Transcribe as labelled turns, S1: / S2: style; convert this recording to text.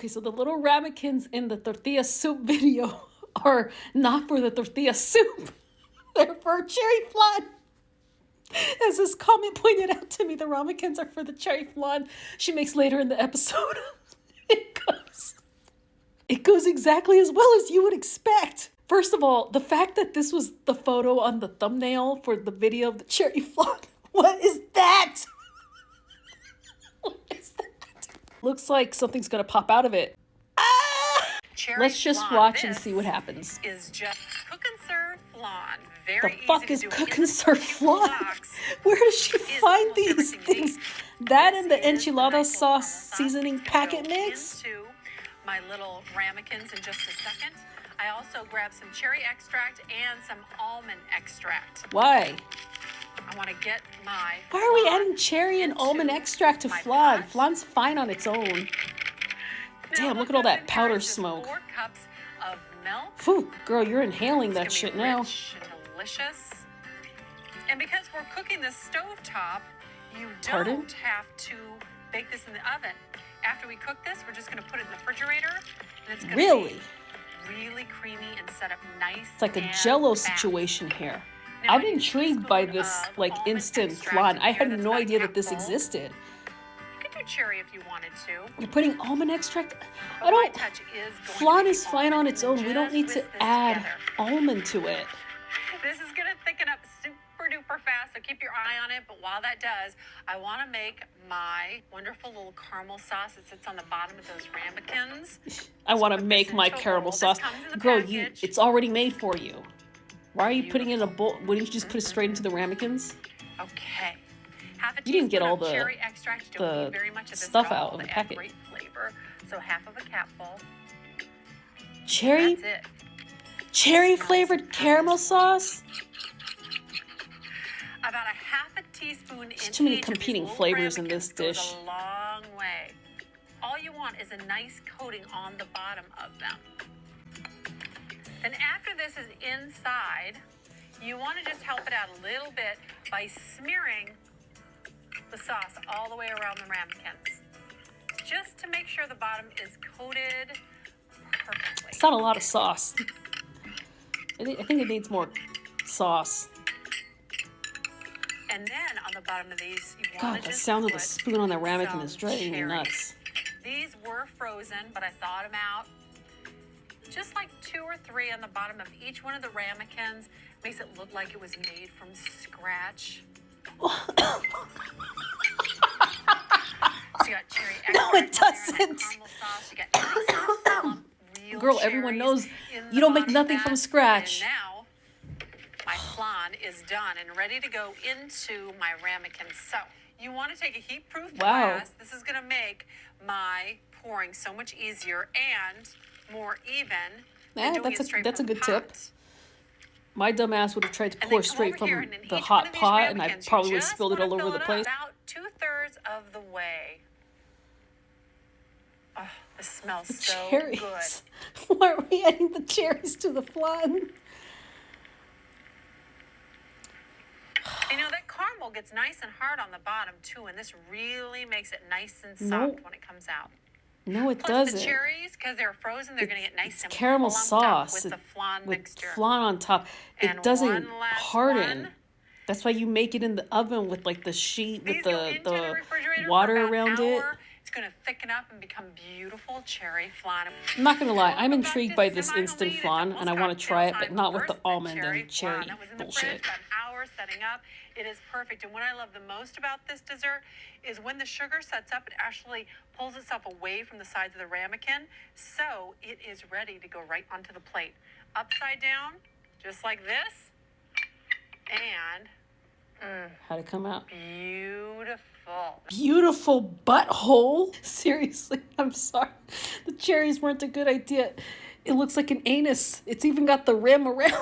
S1: Okay, so the little ramekins in the tortilla soup video are not for the tortilla soup. They're for cherry flan. As this comment pointed out to me, the ramekins are for the cherry flan she makes later in the episode. It goes exactly as well as you would expect. First of all, the fact that this was the photo on the thumbnail for the video of the cherry flan. What is that? What is that? Looks like something's gonna pop out of it. Let's just watch and see what happens.
S2: Is just cook and serve flan.
S1: The fuck is cook and serve flan? Where does she find these things? That and the enchilada sauce seasoning packet mix?
S2: My little ramekins in just a second. I also grabbed some cherry extract and some almond extract.
S1: Why?
S2: I want to get my
S1: Why are we adding cherry and almond extract to flan? Flan's fine on its own. Damn, look at all that powder smoke.
S2: 4 cups of milk.
S1: Phew, girl, you're inhaling that shit now.
S2: Rich and delicious. And because we're cooking this stovetop, you
S1: Pardon?
S2: don't have to bake this in the oven. After we cook this, we're just going to put it in the refrigerator. And it's going to be really creamy and set up nice.
S1: It's like a Jell-O situation here.
S2: Now,
S1: I'm intrigued by this like instant flan. I had no idea that this existed.
S2: You could do cherry if you wanted to.
S1: You're putting almond extract?
S2: But
S1: I don't.
S2: my touch is going
S1: Flan
S2: to be
S1: is fine on
S2: almond,
S1: its
S2: and
S1: own. We don't
S2: just
S1: need to
S2: whisk this
S1: add
S2: together.
S1: almond to it.
S2: This is going to thicken up super duper fast, so keep your eye on it. But while that does, I want to make my wonderful little caramel sauce that sits on the bottom of those ramekins.
S1: I want to make my caramel sauce. Girl, it's already made for you. Why are you putting it in a bowl? Wouldn't you just put it straight into the ramekins?
S2: Okay. Half a
S1: You didn't get
S2: teaspoon
S1: all
S2: of
S1: the-
S2: cherry extract. You don't
S1: the
S2: need very much of this
S1: stuff
S2: at all
S1: out of the
S2: to add
S1: packet.
S2: Great flavor. So half of a capful.
S1: Cherry?
S2: That's it.
S1: Cherry flavored caramel sauce?
S2: About a half a teaspoon
S1: There's
S2: in
S1: too many
S2: each of these
S1: competing
S2: little
S1: flavors in
S2: ramekins
S1: this
S2: goes
S1: dish.
S2: a long way. All you want is a nice coating on the bottom of them. Then after this is inside, you want to just help it out a little bit by smearing the sauce all the way around the ramekins. Just to make sure the bottom is coated perfectly.
S1: It's not a lot of sauce. I think it needs more sauce.
S2: And then on the bottom of these, you want
S1: God,
S2: to
S1: the
S2: just
S1: sound of the
S2: put
S1: spoon on that ramekin
S2: some
S1: is driving me
S2: cherries.
S1: nuts.
S2: These were frozen, but I thawed them out. Just like 2 or 3 on the bottom of each one of the ramekins. Makes it look like it was made from scratch. So you got cherry extract.
S1: No, it
S2: in there and that
S1: doesn't.
S2: caramel sauce. You got nice plump, real
S1: Girl, everyone
S2: cherries
S1: knows
S2: in
S1: you
S2: the
S1: don't make
S2: bottom of
S1: nothing
S2: that.
S1: from scratch.
S2: And now my flan is done and ready to go into my ramekin. So you want to take a heat-proof glass. This is going to make my pouring so much easier and more even. than doing it straight
S1: That's a
S2: from
S1: good tip.
S2: pot.
S1: My dumb ass would have tried to
S2: And
S1: pour
S2: then come
S1: straight
S2: over
S1: from
S2: here, and in
S1: the
S2: each
S1: hot
S2: one of these
S1: pot, and I
S2: ramekins, you
S1: probably would have
S2: just
S1: spilled it
S2: wanna
S1: all over
S2: fill
S1: the
S2: it up
S1: place.
S2: About 2/3 of the way. Oh, this smells
S1: The
S2: so
S1: cherries.
S2: good.
S1: Why are we adding the cherries to the flan?
S2: You know, that caramel gets nice and hard on the bottom, too, and this really makes it nice and soft
S1: Nope.
S2: when it comes out.
S1: No, it
S2: Plus,
S1: doesn't.
S2: the cherries, because they're frozen, they're going to get nice
S1: It's
S2: and
S1: caramel
S2: plumped up
S1: sauce
S2: with the flan
S1: with
S2: mixture.
S1: flan on top.
S2: And
S1: It doesn't
S2: one last
S1: harden.
S2: one.
S1: That's why you make it in the oven with like the sheet with
S2: These go into
S1: the
S2: refrigerator
S1: water
S2: for about
S1: around
S2: an
S1: it.
S2: hour. It's going to thicken up and become beautiful cherry flan.
S1: I'm not gonna lie, I'm
S2: Welcome back
S1: intrigued
S2: to
S1: by this
S2: Semi
S1: instant
S2: Elite. It's
S1: flan, and I
S2: almost
S1: want to try it,
S2: cocktail
S1: but not with
S2: time.
S1: the
S2: First,
S1: almond
S2: cherry
S1: and cherry
S2: flan. That was in the
S1: bullshit.
S2: fridge about an hour setting up. It is perfect. And what I love the most about this dessert is when the sugar sets up, it actually pulls itself away from the sides of the ramekin, so it is ready to go right onto the plate. Upside down, just like this, and
S1: How'd it come out?
S2: beautiful.
S1: Beautiful butthole. Seriously, I'm sorry. The cherries weren't a good idea. It looks like an anus. It's even got the rim around.